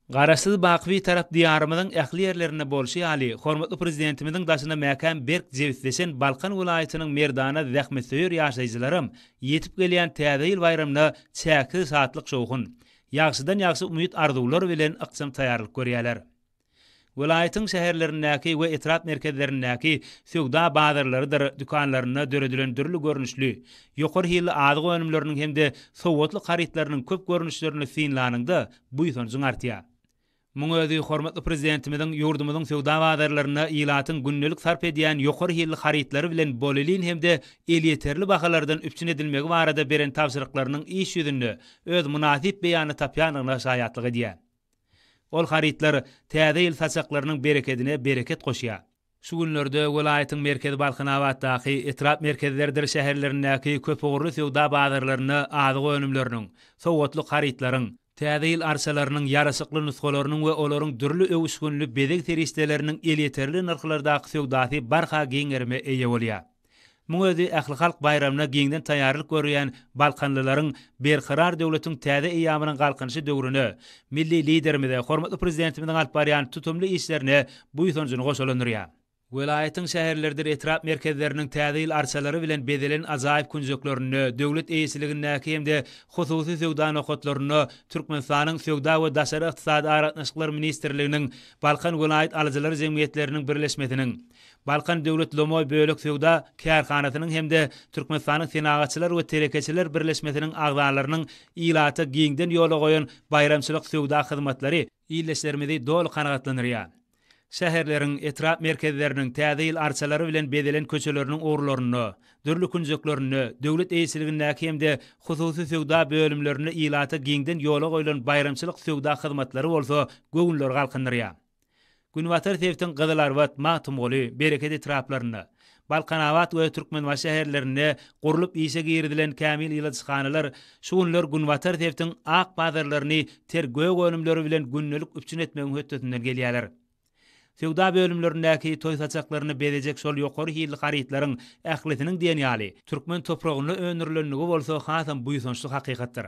Garasyz Bakwy tarap diyarymyzyň ähli ýerlerine bolşy ýaly hormatly prezidentimiziň daşyna mäkan berk jewitleşen Balkan welaýatynyň merdana zähmetseýür ýaşaýjylarym ýetip gelýän täze ýyl bayramyna çäki saatlyk şowhun ýagşydan ýagşy umyt arzuwlary bilen ykçam taýýarlyk görýärler. Welaýatyň şäherlerindäki we etrap merkezlerindäki söwda bazarlarydyr, dükanlaryna döredilen dürli görnüşli, ýokary hili adyg önümleriniň hemde sowatly haritlarynyň köp görnüşlerini synlanynda bu ýygyň artýar. Muňa özi hormatly prezidentimiziň ýurdumyzyň söwda bazarlaryna ýylatyň günnelik sarp edýän ýokary hili haritlary bilen bolelin hemde elýeterli bahalardan üpçün edilmegi barada beren tapşyryklarynyň iş ýüzünde öz munasip beýany tapýanyna şaýatlyk edýär. Ol haritlar täze ýyl saçaklarynyň bereketine bereket goşýar. Şu günlerde welaýatyň merkezi Balkanawatdaky etrap merkezleridir şäherlerindäki köp ogurly söwda bazarlaryna adyg önümleriniň, sowatly haritlaryň, täze ýyl arsalarynyň ýarasykly nuskalarynyň we olaryň dürli öwüşgünli bedek teristeleriniň elýeterli narxlardaky söwdasy barha giňerme eýe bolýar. Muňa özi ähli halk bayramyna giňden taýýarlyk görýän Balkanlylaryň berkarar döwletiň täze eýamynyň galkynşy döwrüne, milli liderimize, hormatly prezidentimiziň alp barýan tutumly işlerine bu ýygyny goşulandyrýar. Welaýatyň şäherleridir etrap merkezleriniň täze ýyl arsalary bilen bedelen azaýyp kunjuklaryny, döwlet eýsiliginäki hemde hususy söwda nokatlaryny Türkmenistanyň söwda we daşary ykdysady aratnaşyklar ministrliginiň Balkan welaýat alyjylary jemgyýetleriniň birleşmesiniň Balkan döwlet lomoy bölek söwda kärhanasynyň hemde Türkmenistanyň senagatçylar we telekeçiler birleşmesiniň agzalarynyň ýylaty giňden ýola goýan bayramçylyk söwda hyzmatlary ýyleşlerimizi dol kanagatlandyrýar. Şäherleriň etrap merkezleriniň täze ýyl arsalary bilen bedelen köçeleriniň orlaryny, dürli kunjuklaryny, döwlet eýsiliginäki hemde hususy söwda bölümlerini ýylaty giňden ýola goýulan bayramçylyk söwda hyzmatlary bolsa göwnler galkandyrýar. Günwatar Tewtin Gyzylarwat, Mahtumgoly, bereket etraplaryny, Balkanawat we Türkmenwat şäherlerine gurulyp işe girdilen kämil ýylaçyxanalar şu günler Günwatar Tewtin ak bazarlaryny tergöw önümleri bilen günnelik üpçün etmegiň hötdetinden gelýärler. Söwda bölümlerindäki toy saçaklaryny bedejek şol ýokary hili haritlaryň ähletiniň diýeni Türkmen topragyny önürlenligi bolsa hasam bu ýygyny hakykatdyr.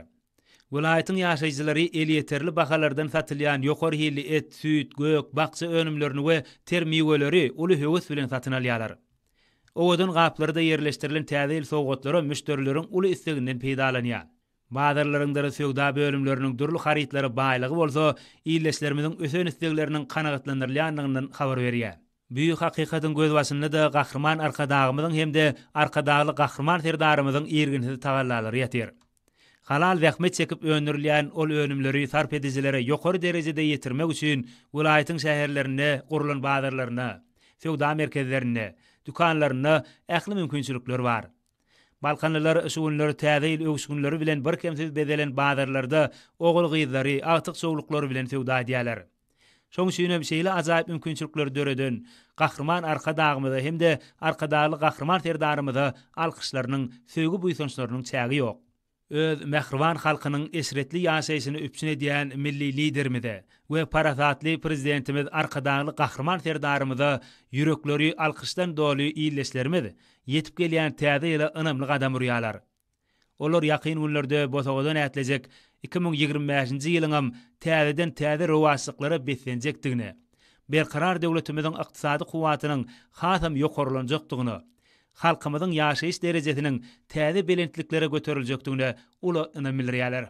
Welaýatyň ýaşaýjylary elýeterli bahalardan satylýan ýokary hili et, süýt, gök, bakça önümlerini we termiweleri uly höwes bilen satyn alýarlar. Owadan gaplarda ýerleşdirilen täze ýyl sowgatlary müşterileriň uly isteginden peýdalanýar. Bazarlaryňda söwda bölümleriniň dürli haritlary baýlygy bolsa, ýyleşlerimiziň ösen istegleriniň kanagatlandyrylýanlygyny habar berýär. Büýük hakykatyň göz başynda da gahrman arkadagymyzyň hemde arkadagly gahrman serdarymyzyň ýerginsiz tagallalary ýatyr. Halal zähmet çekip öňürilýän ol önümleri sarp edijilere ýokary derejede ýetirmek üçin welaýatyň şäherlerine, gurulan bazarlaryna, söwda merkezlerine, dükanlaryna ähli mümkinçilikler bar. Balkanlylar şu günleri täze ýyl öwüşgünleri bilen bir kemsiz bedelen bazarlarda ogul gyzlary, atyk sowluklary bilen söwda edýärler. Şoň şeýle şeýle ajaýyp mümkinçilikler döreden gahrman arkadagymyza hemde arkadaly gahrman serdarymyza alkyşlarynyň, söwgi buýsançlarynyň çägi ýok. Öz mehriban halkynyň esretli ýaşaýyşyny üpçün edýän milli liderimize we parasatly prezidentimiz arkadaly gahrman serdarymyza ýürekleri alkyşdan doly ýyleşlerimiz ýetip gelýän täze ýyla ynamly gadam urýarlar. Olar ýakyn günlerde bosagodan ätlejek 2025-nji ýylyň täzeden täze rowaslyklary beslenjekdigini, berkarar döwletimiziň ykdysady kuwatynyň hasam ýokarylanjakdygyny, halkymyzyň ýaşaýyş derejesiniň täze belentliklere göteriljekdigine uly ynam bildirýärler.